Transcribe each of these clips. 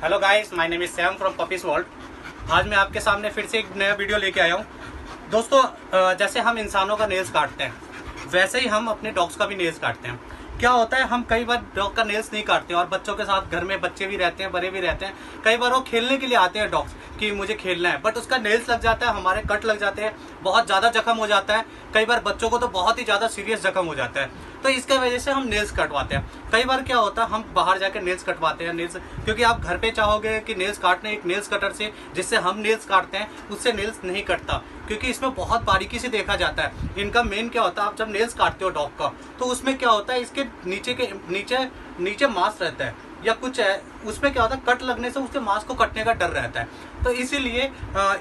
Hello guys, my name is Sam from puppies world. आज मैं आपके सामने फिर से एक नया वीडियो लेके आया हूँ। दोस्तों, जैसे हम इंसानों का नेल्स काटते हैं वैसे ही हम अपने डॉग्स का भी नेल्स काटते हैं। क्या होता है, हम कई बार डॉग का नेल्स नहीं काटते और बच्चों के साथ घर में बच्चे भी रहते हैं, बड़े भी रहते हैं। कई बार वो खेलने के लिए आते हैं डॉग्स कि मुझे खेलना है, बट उसका नेल्स लग जाता है, हमारे कट लग जाते हैं, बहुत ज़्यादा जख्म हो जाता है। कई बार बच्चों को तो बहुत ही ज़्यादा सीरियस जख्म हो जाता है, तो इसके वजह से हम नेल्स कटवाते हैं। कई बार क्या होता है, हम बाहर जाकर नेल्स कटवाते हैं नेल्स, क्योंकि आप घर पे चाहोगे कि नेल्स काटने एक नेल्स कटर से, जिससे हम नेल्स काटते हैं उससे नेल्स नहीं कटता, क्योंकि इसमें बहुत बारीकी से देखा जाता है। इनका मेन क्या होता है, आप जब नेल्स काटते हो डॉग का, तो उसमें क्या होता है, इसके नीचे मांस रहता है या कुछ है, उसमें क्या होता है, कट लगने से उसके मांस को कटने का डर रहता है। तो इसीलिए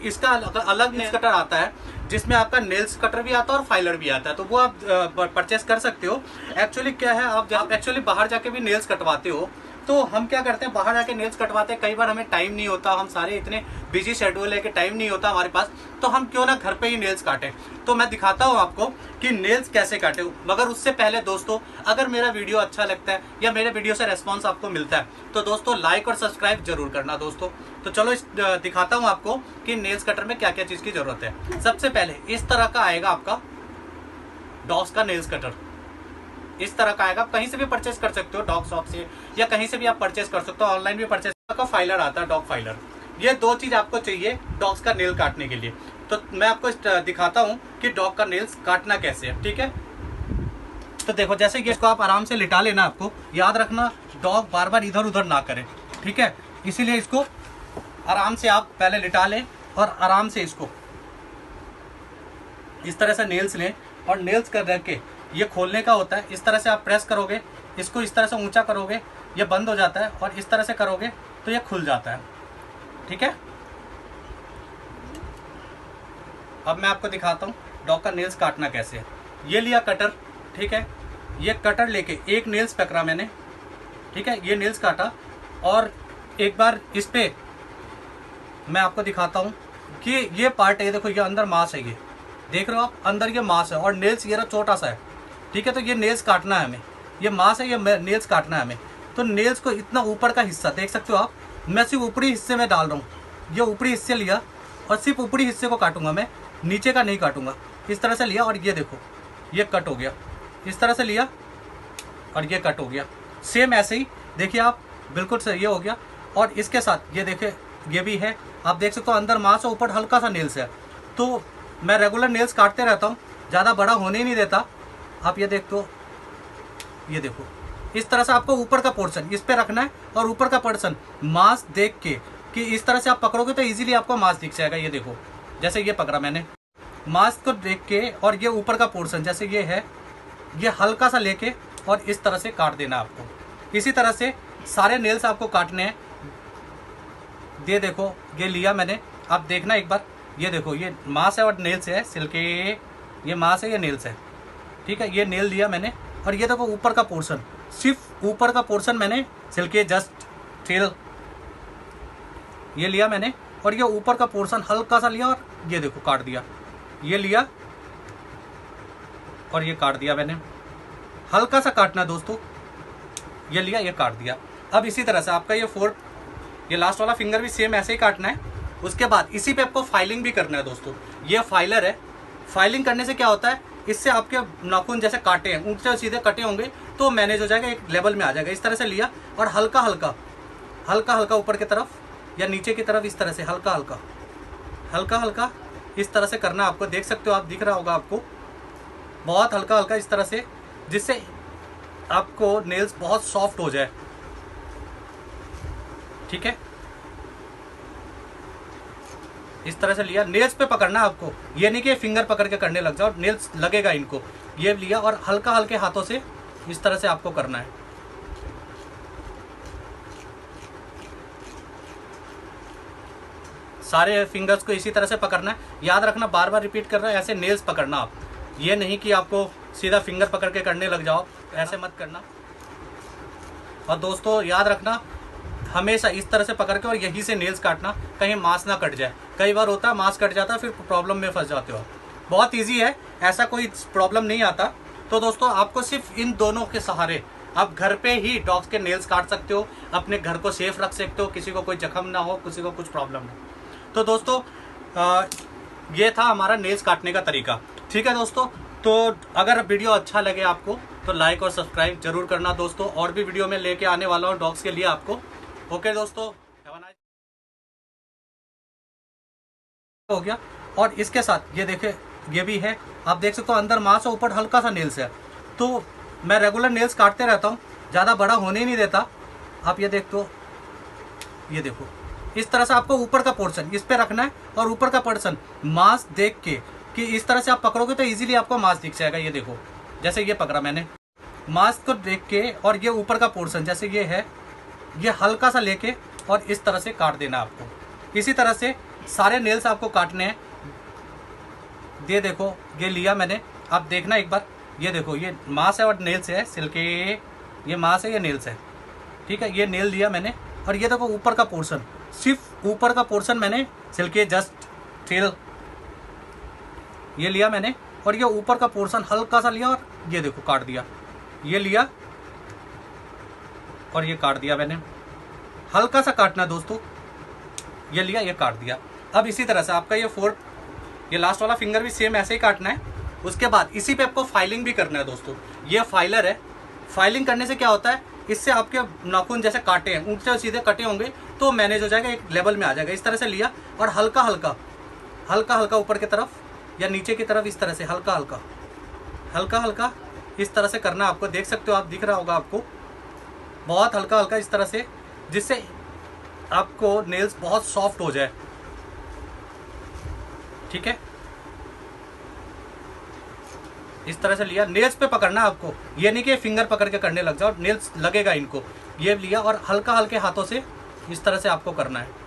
इसका अलग नेल्स कटर आता है, जिसमें आपका नेल्स कटर भी आता है और फाइलर भी आता है, तो वो आप परचेस कर सकते हो। एक्चुअली क्या है, आप जब एक्चुअली बाहर जाके भी नेल्स कटवाते हो, तो हम क्या करते हैं, बाहर जाके नेल्स कटवाते हैं। कई बार हमें टाइम नहीं होता, हम सारे इतने बिजी शेड्यूल है कि टाइम नहीं होता हमारे पास, तो हम क्यों ना घर पे ही नेल्स काटें। तो मैं दिखाता हूँ आपको कि नेल्स कैसे काटे। मगर उससे पहले दोस्तों, अगर मेरा वीडियो अच्छा लगता है या मेरे वीडियो से रेस्पॉन्स आपको मिलता है, तो दोस्तों लाइक और सब्सक्राइब जरूर करना दोस्तों। तो चलो दिखाता हूँ आपको कि नेल्स कटर में क्या क्या चीज़ की जरूरत है। सबसे पहले इस तरह का आएगा आपका डॉग्स का नेल्स कटर। इस तरह का आएगा, आप कहीं से भी परचेस कर सकते हो, डॉग शॉप से या कहीं से भी आप परचेस कर सकते हो, ऑनलाइन भी परचेस का फाइलर आता है, डॉग फाइलर। ये दो चीज आपको चाहिए डॉग्स का नेल काटने के लिए। तो मैं आपको दिखाता हूँ कि डॉग का नेल्स काटना कैसे है, ठीक है। तो देखो, जैसे कि इसको आप आराम से लिटा लेना। आपको याद रखना, डॉग बार बार इधर उधर ना करे, ठीक है। इसीलिए इसको आराम से आप पहले लिटा लें और आराम से इसको इस तरह से नेल्स लें, और नेल्स कर रख के ये खोलने का होता है। इस तरह से आप प्रेस करोगे, इसको इस तरह से ऊंचा करोगे, ये बंद हो जाता है, और इस तरह से करोगे तो ये खुल जाता है, ठीक है। अब मैं आपको दिखाता हूँ डॉग का नेल्स काटना कैसे है। ये लिया कटर, ठीक है। ये कटर लेके एक नेल्स पकड़ा मैंने, ठीक है। ये नेल्स काटा, और एक बार इस पे मैं आपको दिखाता हूँ कि ये पार्ट है, देखो ये अंदर मांस है, ये देख रहे हो आप, अंदर ये मांस है, और नेल्स ये छोटा सा है, ठीक है। तो ये नेल्स काटना है हमें, ये मांस है, ये नेल्स काटना है हमें। तो नेल्स को इतना ऊपर का हिस्सा देख सकते हो आप, मैं सिर्फ ऊपरी हिस्से में डाल रहा हूँ। ये ऊपरी हिस्से लिया और सिर्फ ऊपरी हिस्से को काटूंगा मैं, नीचे का नहीं काटूंगा। इस तरह से लिया और ये देखो ये कट हो गया, इस तरह से लिया और ये कट हो गया। सेम ऐसे ही देखिए आप, बिल्कुल सही ये हो गया। और इसके साथ ये देखिए, ये भी है, आप देख सकते हो अंदर मांस है, ऊपर हल्का सा नेल्स है। तो मैं रेगुलर नेल्स काटते रहता हूँ, ज़्यादा बड़ा होने ही नहीं देता। आप ये देखते हो, ये देखो इस तरह से आपको ऊपर का पोर्शन इस पे रखना है, और ऊपर का पोर्शन मांस देख के कि इस तरह से आप पकड़ोगे तो इजीली आपको मांस दिख जाएगा। ये देखो, जैसे ये पकड़ा मैंने, मांस को देख के, और ये ऊपर का पोर्शन जैसे ये है, ये हल्का सा लेके और इस तरह से काट देना आपको। इसी तरह से सारे नेल्स आपको काटने हैं। ये देखो, ये लिया मैंने, आप देखना एक बार, ये देखो ये मांस है और नेल्स है, सिल्के, ये मांस है, ये नेल्स है, ठीक है। ये नेल लिया मैंने, और ये देखो ऊपर का पोर्शन, सिर्फ ऊपर का पोर्शन मैंने सिल्के जस्ट टेल ये लिया मैंने, और ये ऊपर का पोर्शन हल्का सा लिया और ये देखो काट दिया। ये लिया और ये काट दिया मैंने, हल्का सा काटना दोस्तों। ये लिया, ये काट दिया। अब इसी तरह से आपका ये फोर्थ, ये लास्ट वाला फिंगर भी सेम ऐसे ही काटना है। उसके बाद इसी पे आपको फाइलिंग भी करना है दोस्तों। ये फाइलर है, फाइलिंग करने से क्या होता है, इससे आपके नाखून जैसे काटे हैं, ऊंचे सीधे कटे होंगे तो मैनेज हो जाएगा, एक लेवल में आ जाएगा। इस तरह से लिया और हल्का हल्का ऊपर की तरफ या नीचे की तरफ, इस तरह से हल्का हल्का इस तरह से करना आपको। देख सकते हो आप, दिख रहा होगा आपको, बहुत हल्का हल्का इस तरह से, जिससे आपको नेल्स बहुत सॉफ्ट हो जाए, ठीक है। इस तरह से लिया, नेल्स पे पकड़ना आपको, ये नहीं कि फिंगर पकड़ के करने लग जाओ, नेल्स लगेगा इनको। ये लिया और हल्का हल्के हाथों से इस तरह से आपको करना है। सारे फिंगर्स को इसी तरह से पकड़ना है। याद रखना, बार बार रिपीट कर रहा है, ऐसे नेल्स पकड़ना आप, ये नहीं कि आपको सीधा फिंगर पकड़ के करने लग जाओ, ऐसे मत करना। और दोस्तों याद रखना, हमेशा इस तरह से पकड़ के और यहीं से नेल्स काटना, कहीं मांस ना कट जाए। कई बार होता है मांस कट जाता है, फिर प्रॉब्लम में फंस जाते हो। बहुत इजी है, ऐसा कोई प्रॉब्लम नहीं आता। तो दोस्तों आपको सिर्फ इन दोनों के सहारे आप घर पे ही डॉग्स के नेल्स काट सकते हो, अपने घर को सेफ रख सकते हो, किसी को कोई जख्म ना हो, किसी को कुछ प्रॉब्लम ना हो। तो दोस्तों ये था हमारा नेल्स काटने का तरीका। ठीक है दोस्तों, तो अगर वीडियो अच्छा लगे आपको तो लाइक और सब्सक्राइब जरूर करना दोस्तों। और भी वीडियो में लेके आने वाला हूँ डॉग्स के लिए आपको। ओके दोस्तों, हो गया। और इसके साथ ये देखे, ये भी है, आप देख सकते हो अंदर मांस और ऊपर हल्का सा नेल्स है। तो मैं रेगुलर नेल्स काटते रहता हूँ, ज़्यादा बड़ा होने ही नहीं देता। आप ये देख तो ये देखो, इस तरह से आपको ऊपर का पोर्शन इस पे रखना है और ऊपर का पोर्शन मांस देख के कि इस तरह से आप पकड़ोगे तो इजीली आपको मांस दिख जाएगा। ये देखो, जैसे ये पकड़ा मैंने, मांस को देख के, और ये ऊपर का पोर्शन जैसे ये है, ये हल्का सा लेके और इस तरह से काट देना आपको। इसी तरह से सारे नेल्स आपको काटने हैं। ये देखो, ये लिया मैंने, आप देखना एक बार, ये देखो, ये मांस है और नेल्स है, सिल्के, ये मांस है, ये नेल्स है। ठीक है, ये नेल लिया मैंने, और ये देखो ऊपर का पोर्शन, सिर्फ ऊपर का पोर्शन मैंने सिल्के जस्ट टेल ये लिया मैंने, और ये ऊपर का पोर्शन हल्का सा लिया और ये देखो काट दिया। ये लिया और ये काट दिया मैंने, हल्का सा काटना दोस्तों। ये लिया, ये काट दिया। अब इसी तरह से आपका ये फोर्थ, ये लास्ट वाला फिंगर भी सेम ऐसे ही काटना है। उसके बाद इसी पे आपको फाइलिंग भी करना है दोस्तों। ये फाइलर है, फाइलिंग करने से क्या होता है, इससे आपके नाखून जैसे काटे हैं, ऊंचे सीधे कटे होंगे तो मैनेज हो जाएगा, एक लेवल में आ जाएगा। इस तरह से लिया और हल्का हल्का हल्का हल्का ऊपर की तरफ या नीचे की तरफ, इस तरह से हल्का हल्का हल्का हल्का इस तरह से करना। आपको देख सकते हो, आप दिख रहा होगा आपको, बहुत हल्का हल्का इस तरह से, जिससे आपको नेल्स बहुत सॉफ्ट हो जाए। ठीक है, इस तरह से लिया, नेल्स पे पकड़ना है आपको, ये नहीं कि फिंगर पकड़ के करने लग जाओ, नेल्स लगेगा इनको। ये लिया और हल्का हल्के हाथों से इस तरह से आपको करना है।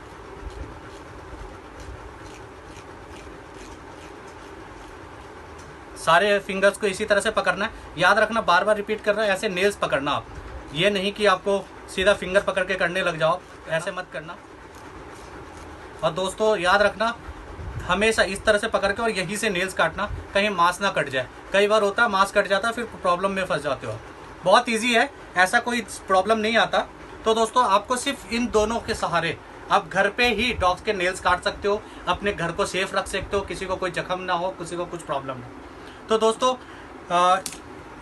सारे फिंगर्स को इसी तरह से पकड़ना है। याद रखना, बार बार रिपीट करना है, ऐसे नेल्स पकड़ना आप, ये नहीं कि आपको सीधा फिंगर पकड़ के करने लग जाओ, ऐसे मत करना। और दोस्तों याद रखना, हमेशा इस तरह से पकड़ के और यहीं से नेल्स काटना, कहीं मांस ना कट जाए। कई बार होता है मांस कट जाता है, फिर प्रॉब्लम में फंस जाते हो। बहुत इजी है, ऐसा कोई प्रॉब्लम नहीं आता। तो दोस्तों आपको सिर्फ इन दोनों के सहारे आप घर पे ही डॉग्स के नेल्स काट सकते हो, अपने घर को सेफ रख सकते हो, किसी को कोई जख्म ना हो, किसी को कुछ प्रॉब्लम ना हो। तो दोस्तों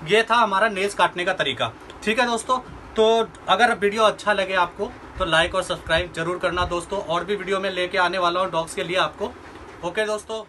ये था हमारा नेल्स काटने का तरीका। ठीक है दोस्तों, तो अगर वीडियो अच्छा लगे आपको तो लाइक और सब्सक्राइब जरूर करना दोस्तों। और भी वीडियो में लेके आने वाला हूँ डॉग्स के लिए आपको। ओके दोस्तों।